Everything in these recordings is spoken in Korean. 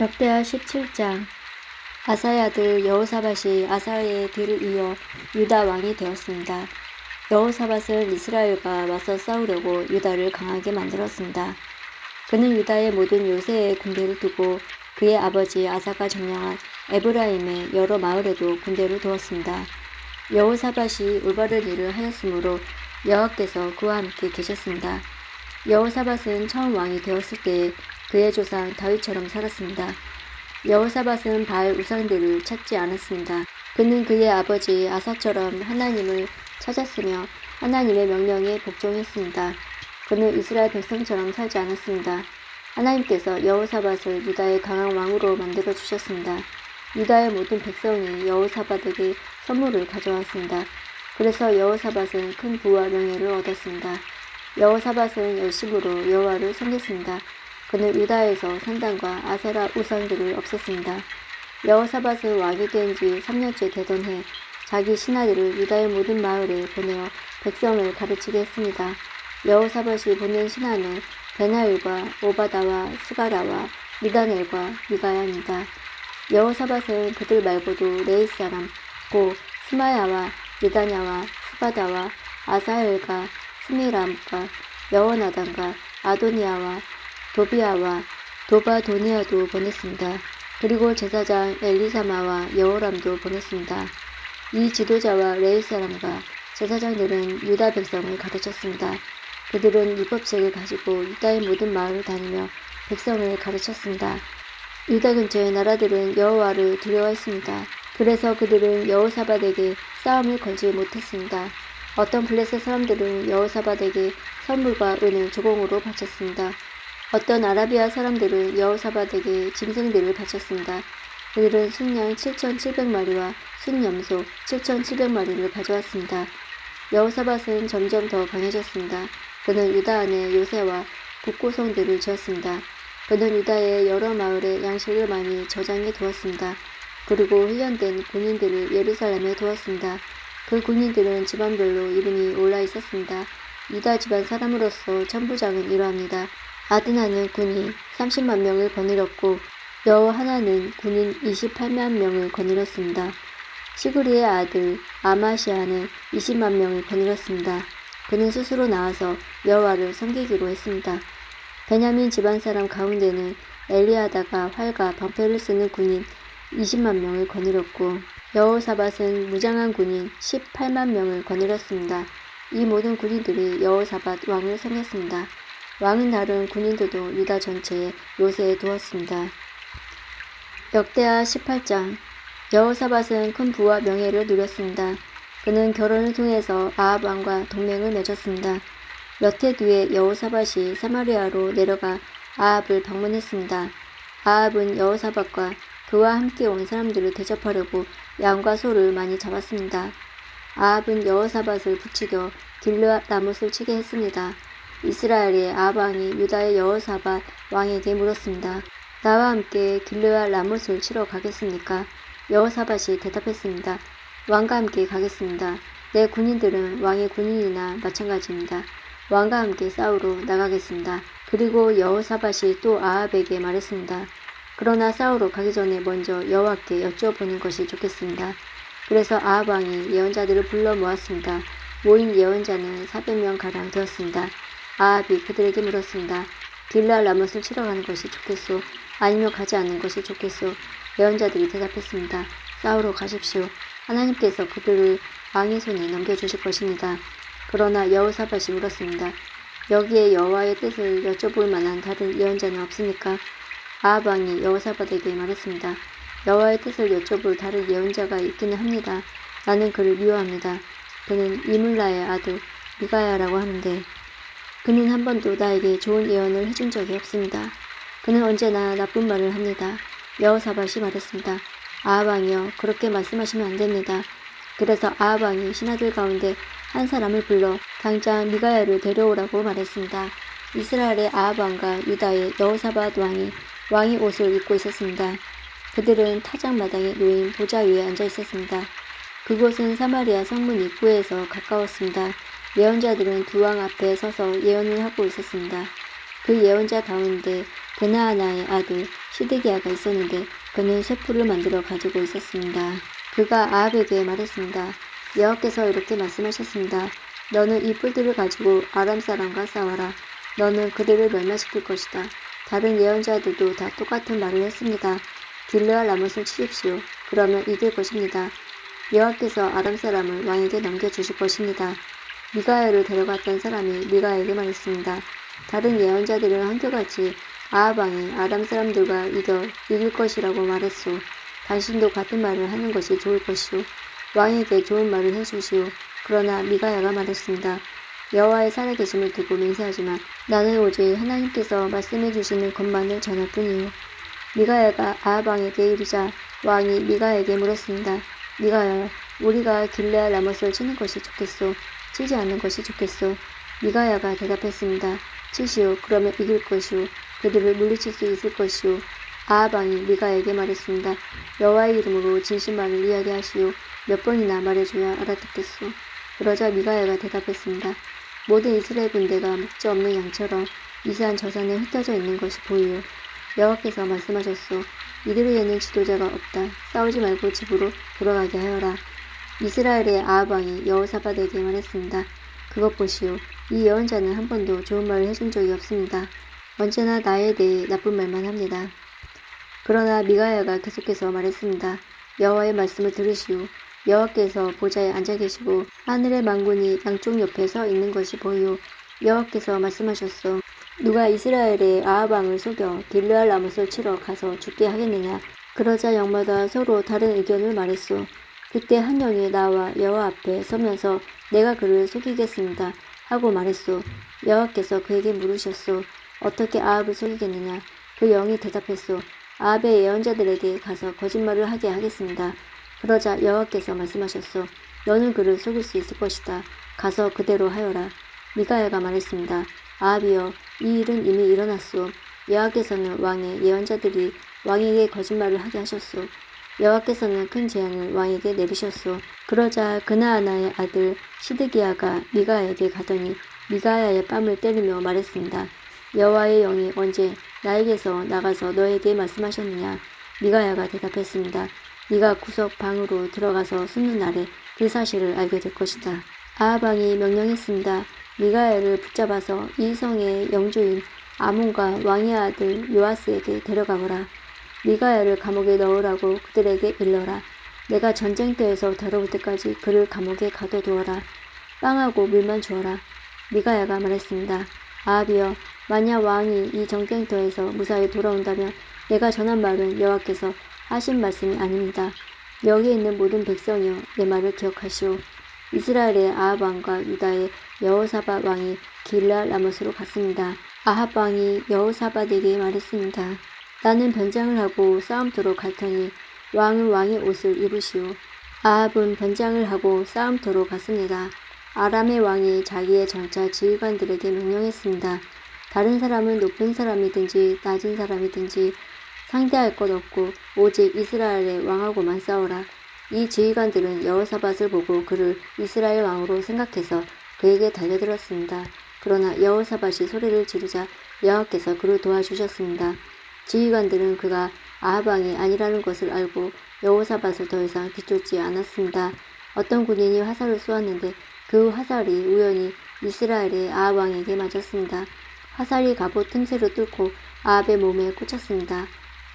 역대하 17장. 아사의 아들 여호사밧이 아사의 뒤를 이어 유다 왕이 되었습니다. 여호사밧은 이스라엘과 맞서 싸우려고 유다를 강하게 만들었습니다. 그는 유다의 모든 요새에 군대를 두고 그의 아버지 아사가 점령한 에브라임의 여러 마을에도 군대를 두었습니다. 여호사밧이 올바른 일을 하였으므로 여호와께서 그와 함께 계셨습니다. 여호사밧은 처음 왕이 되었을 때에 그의 조상 다윗처럼 살았습니다. 여호사밧은 바알 우상들을 찾지 않았습니다. 그는 그의 아버지 아사처럼 하나님을 찾았으며 하나님의 명령에 복종했습니다. 그는 이스라엘 백성처럼 살지 않았습니다. 하나님께서 여호사밧을 유다의 강한 왕으로 만들어 주셨습니다. 유다의 모든 백성이 여호사밧에게 선물을 가져왔습니다. 그래서 여호사밧은 큰 부와 명예를 얻었습니다. 여호사밧은 열심으로 여호와를 섬겼습니다. 그는 유다에서 산당과 아세라 우상들을 없앴습니다. 여호사밧은 왕이 된 지 3년째 되던 해 자기 신하들을 유다의 모든 마을에 보내어 백성을 가르치게 했습니다. 여호사밧이 보낸 신하는 베나일과 오바다와 스가랴와 미다넬과 미가야입니다. 여호사밧은 그들 말고도 레이 사람 고 스마야와 미다냐와 스바다와 아사엘과 스미람과 여호나단과 아도니아와 도비아와 도바도니아도 보냈습니다. 그리고 제사장 엘리사마와 여호람도 보냈습니다. 이 지도자와 레위 사람과 제사장들은 유다 백성을 가르쳤습니다. 그들은 율법책을 가지고 유다의 모든 마을을 다니며 백성을 가르쳤습니다. 유다 근처의 나라들은 여호와를 두려워했습니다. 그래서 그들은 여호사밧에게 싸움을 걸지 못했습니다. 어떤 블레셋 사람들은 여호사밧에게 선물과 은을 조공으로 바쳤습니다. 어떤 아라비아 사람들은 여호사밧에게 짐승들을 바쳤습니다. 그들은 순양 7,700마리와 순염소 7,700마리를 가져왔습니다. 여호사밧은 점점 더 강해졌습니다. 그는 유다 안에 요새와 북고성들을 지었습니다. 그는 유다의 여러 마을에 양식을 많이 저장해 두었습니다. 그리고 훈련된 군인들을 예루살렘에 두었습니다. 그 군인들은 집안별로 이름이 올라 있었습니다. 유다 집안 사람으로서 천부장은 이러합니다. 아드나는 군인 30만 명을 거느렸고 여호하나는 군인 28만 명을 거느렸습니다. 시그리의 아들 아마시아는 20만 명을 거느렸습니다. 그는 스스로 나와서 여호와를 섬기기로 했습니다. 베냐민 집안 사람 가운데는 엘리아다가 활과 방패를 쓰는 군인 20만 명을 거느렸고 여호사밧은 무장한 군인 18만 명을 거느렸습니다. 이 모든 군인들이 여호사밧 왕을 섬겼습니다. 왕은 다른 군인들도 유다 전체에 요새에 두었습니다. 역대하 18장. 여호사밧은 큰 부와 명예를 누렸습니다. 그는 결혼을 통해서 아합 왕과 동맹을 맺었습니다. 몇 해 뒤에 여호사밧이 사마리아로 내려가 아합을 방문했습니다. 아합은 여호사밧과 그와 함께 온 사람들을 대접하려고 양과 소를 많이 잡았습니다. 아합은 여호사밧을 부추겨 길르앗 라못을 치게 했습니다. 이스라엘의 아합 왕이 유다의 여호사밧 왕에게 물었습니다. 나와 함께 길르앗 라못을 치러 가겠습니까? 여호사밧이 대답했습니다. 왕과 함께 가겠습니다. 내 군인들은 왕의 군인이나 마찬가지입니다. 왕과 함께 싸우러 나가겠습니다. 그리고 여호사밧이 또 아합에게 말했습니다. 그러나 싸우러 가기 전에 먼저 여호와께 여쭤보는 것이 좋겠습니다. 그래서 아합 왕이 예언자들을 불러 모았습니다. 모인 예언자는 400명가량 되었습니다. 아합이 그들에게 물었습니다. 길르앗 라못을 치러 가는 것이 좋겠소? 아니면 가지 않는 것이 좋겠소? 예언자들이 대답했습니다. 싸우러 가십시오. 하나님께서 그들을 왕의 손에 넘겨주실 것입니다. 그러나 여호사밧이 물었습니다. 여기에 여호와의 뜻을 여쭤볼 만한 다른 예언자는 없습니까? 아합 왕이 여호사밧에게 말했습니다. 여호와의 뜻을 여쭤볼 다른 예언자가 있기는 합니다. 나는 그를 미워합니다. 그는 이물라의 아들 미가야라고 하는데 그는 한 번도 나에게 좋은 예언을 해준 적이 없습니다. 그는 언제나 나쁜 말을 합니다. 여호사밧이 말했습니다. 아합 왕이여, 그렇게 말씀하시면 안 됩니다. 그래서 아합 왕이 신하들 가운데 한 사람을 불러 당장 미가야를 데려오라고 말했습니다. 이스라엘의 아합 왕과 유다의 여호사밧 왕이 왕의 옷을 입고 있었습니다. 그들은 타작마당에 놓인 보좌 위에 앉아 있었습니다. 그곳은 사마리아 성문 입구에서 가까웠습니다. 예언자들은 두 왕 앞에 서서 예언을 하고 있었습니다. 그 예언자 가운데 그나아나의 아들 시드기야가 있었는데 그는 쇠풀을 만들어 가지고 있었습니다. 그가 아합에게 말했습니다. 여호와께서 이렇게 말씀하셨습니다. 너는 이 뿔들을 가지고 아람 사람과 싸워라. 너는 그들을 멸망시킬 것이다. 다른 예언자들도 다 똑같은 말을 했습니다. 길르앗 라못을 치십시오. 그러면 이길 것입니다. 여호와께서 아람 사람을 왕에게 넘겨주실 것입니다. 미가야를 데려갔던 사람이 미가야에게 말했습니다. 다른 예언자들은 한결같이 아합 왕이 아람 사람들과 이길 것이라고 말했소. 당신도 같은 말을 하는 것이 좋을 것이오. 왕에게 좋은 말을 해주시오. 그러나 미가야가 말했습니다. 여호와의 살아계심을 두고 맹세하지만 나는 오직 하나님께서 말씀해 주시는 것만을 전할 뿐이오. 미가야가 아합 왕에게 이르자 왕이 미가야에게 물었습니다. 미가야, 우리가 길르앗 라못을 치는 것이 좋겠소? 치지 않는 것이 좋겠소? 미가야가 대답했습니다. 치시오. 그러면 이길 것이오. 그들을 물리칠 수 있을 것이오. 아합 왕이 미가야에게 말했습니다. 여호와의 이름으로 진실말을 이야기하시오. 몇 번이나 말해줘야 알아듣겠소. 그러자 미가야가 대답했습니다. 모든 이스라엘 군대가 목자 없는 양처럼 이 산 저 산에 흩어져 있는 것이 보이오. 여호와께서 말씀하셨소. 이들에게는 지도자가 없다. 싸우지 말고 집으로 돌아가게 하여라. 이스라엘의 아합 왕이 여호사밧에게 말했습니다. 그것 보시오. 이 예언자는 한 번도 좋은 말을 해준 적이 없습니다. 언제나 나에 대해 나쁜 말만 합니다. 그러나 미가야가 계속해서 말했습니다. 여호와의 말씀을 들으시오. 여호와께서 보좌에 앉아 계시고 하늘의 만군이 양쪽 옆에 서 있는 것이 보이오. 여호와께서 말씀하셨소. 누가 이스라엘의 아합 왕을 속여 길르앗 라못을 치러 가서 죽게 하겠느냐. 그러자 영마다 서로 다른 의견을 말했소. 그때 한 영이 나와 여호와 앞에 서면서 내가 그를 속이겠습니다 하고 말했소. 여호와께서 그에게 물으셨소. 어떻게 아합을 속이겠느냐. 그 영이 대답했소. 아합의 예언자들에게 가서 거짓말을 하게 하겠습니다. 그러자 여호와께서 말씀하셨소. 너는 그를 속일 수 있을 것이다. 가서 그대로 하여라. 미가야가 말했습니다. 아합이여, 이 일은 이미 일어났소. 여호와께서는 왕의 예언자들이 왕에게 거짓말을 하게 하셨소. 여호와께서는 큰 재앙을 왕에게 내리셨소. 그러자 그나아나의 아들 시드기야가 미가야에게 가더니 미가야의 뺨을 때리며 말했습니다. 여호와의 영이 언제 나에게서 나가서 너에게 말씀하셨느냐. 미가야가 대답했습니다. 네가 구석 방으로 들어가서 숨는 날에 그 사실을 알게 될 것이다. 아합 왕이 명령했습니다. 미가야를 붙잡아서 이 성의 영주인 아몬과 왕의 아들 요아스에게 데려가거라. 미가야를 감옥에 넣으라고 그들에게 일러라. 내가 전쟁터에서 돌아올 때까지 그를 감옥에 가둬두어라. 빵하고 물만 주어라. 미가야가 말했습니다. 아합이여, 만약 왕이 이 전쟁터에서 무사히 돌아온다면 내가 전한 말은 여호와께서 하신 말씀이 아닙니다. 여기에 있는 모든 백성이여, 내 말을 기억하시오. 이스라엘의 아합 왕과 유다의 여호사밧 왕이 길르앗 라못으로 갔습니다. 아합 왕이 여호사밧에게 말했습니다. 나는 변장을 하고 싸움터로 갈 터니 왕은 왕의 옷을 입으시오. 아합은 변장을 하고 싸움터로 갔습니다. 아람의 왕이 자기의 전차 지휘관들에게 명령했습니다. 다른 사람은 높은 사람이든지 낮은 사람이든지 상대할 것 없고 오직 이스라엘의 왕하고만 싸우라. 이 지휘관들은 여호사밧을 보고 그를 이스라엘 왕으로 생각해서 그에게 달려들었습니다. 그러나 여호사밧이 소리를 지르자 여호와께서 그를 도와주셨습니다. 지휘관들은 그가 아합 왕이 아니라는 것을 알고 여호사밧을 더 이상 뒤쫓지 않았습니다. 어떤 군인이 화살을 쏘았는데 그 화살이 우연히 이스라엘의 아합 왕에게 맞았습니다. 화살이 갑옷 틈새로 뚫고 아합의 몸에 꽂혔습니다.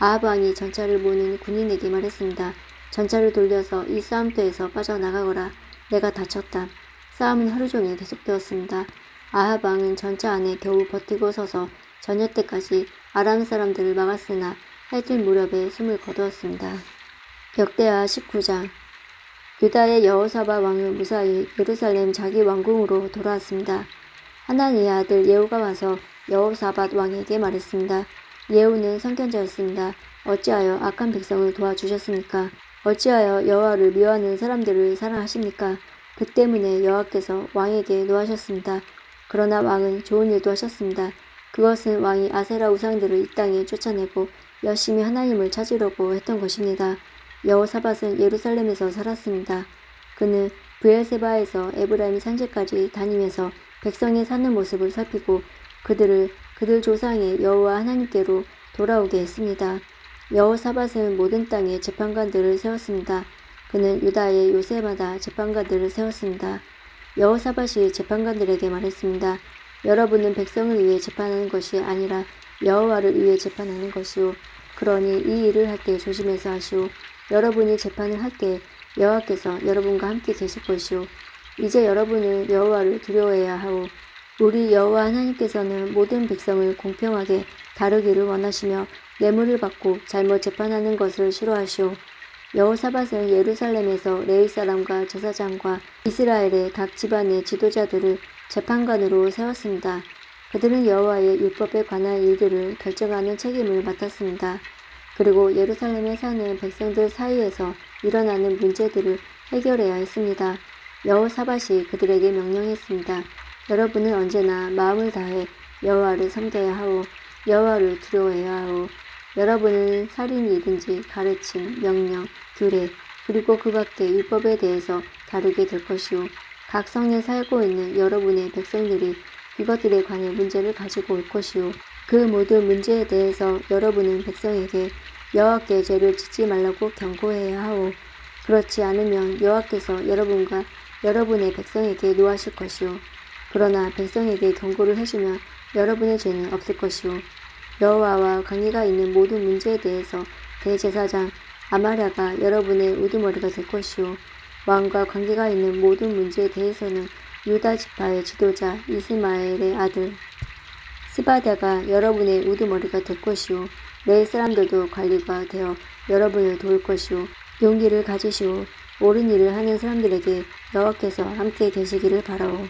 아합 왕이 전차를 모는 군인에게 말했습니다. 전차를 돌려서 이 싸움터에서 빠져나가거라. 내가 다쳤다. 싸움은 하루 종일 계속되었습니다. 아합 왕은 전차 안에 겨우 버티고 서서 저녁 때까지 아람 사람들을 막았으나 해질 무렵에 숨을 거두었습니다. 역대하 19장. 유다의 여호사밧 왕은 무사히 예루살렘 자기 왕궁으로 돌아왔습니다. 하나니의 아들 예후가 와서 여호사밧 왕에게 말했습니다. 예후는 선견자였습니다. 어찌하여 악한 백성을 도와주셨습니까? 어찌하여 여호와를 미워하는 사람들을 사랑하십니까? 그 때문에 여호와께서 왕에게 노하셨습니다. 그러나 왕은 좋은 일도 하셨습니다. 그것은 왕이 아세라 우상들을 이 땅에 쫓아내고 열심히 하나님을 찾으려고 했던 것입니다. 여호사밧은 예루살렘에서 살았습니다. 그는 브엘세바에서 에브라임 산지까지 다니면서 백성이 사는 모습을 살피고 그들을 그들 조상의 여호와 하나님께로 돌아오게 했습니다. 여호사밧은 모든 땅에 재판관들을 세웠습니다. 그는 유다의 요새마다 재판관들을 세웠습니다. 여호사밧이 재판관들에게 말했습니다. 여러분은 백성을 위해 재판하는 것이 아니라 여호와를 위해 재판하는 것이오. 그러니 이 일을 할 때 조심해서 하시오. 여러분이 재판을 할 때 여호와께서 여러분과 함께 계실 것이오. 이제 여러분은 여호와를 두려워해야 하오. 우리 여호와 하나님께서는 모든 백성을 공평하게 다루기를 원하시며 뇌물을 받고 잘못 재판하는 것을 싫어하시오. 여호사밧은 예루살렘에서 레위 사람과 제사장과 이스라엘의 각 집안의 지도자들을 재판관으로 세웠습니다. 그들은 여호와의 율법에 관한 일들을 결정하는 책임을 맡았습니다. 그리고 예루살렘에 사는 백성들 사이에서 일어나는 문제들을 해결해야 했습니다. 여호사밧이 그들에게 명령했습니다. 여러분은 언제나 마음을 다해 여호와를 섬겨야 하오. 여호와를 두려워해야 하오. 여러분은 살인이든지 가르침, 명령, 규례, 그리고 그 밖의 율법에 대해서 다루게 될 것이오. 각 성에 살고 있는 여러분의 백성들이 이것들에 관해 문제를 가지고 올 것이오. 그 모든 문제에 대해서 여러분은 백성에게 여호와께 죄를 짓지 말라고 경고해야 하오. 그렇지 않으면 여호와께서 여러분과 여러분의 백성에게 노하실 것이오. 그러나 백성에게 경고를 해주면 여러분의 죄는 없을 것이오. 여호와와 관계가 있는 모든 문제에 대해서 대제사장 아마랴가 여러분의 우두머리가 될 것이오. 왕과 관계가 있는 모든 문제에 대해서는 유다 지파의 지도자 이스마엘의 아들 스바랴가 여러분의 우두머리가 될 것이오. 레위 사람들도 관리가 되어 여러분을 도울 것이오. 용기를 가지시오. 옳은 일을 하는 사람들에게 여호와께서 함께 계시기를 바라오.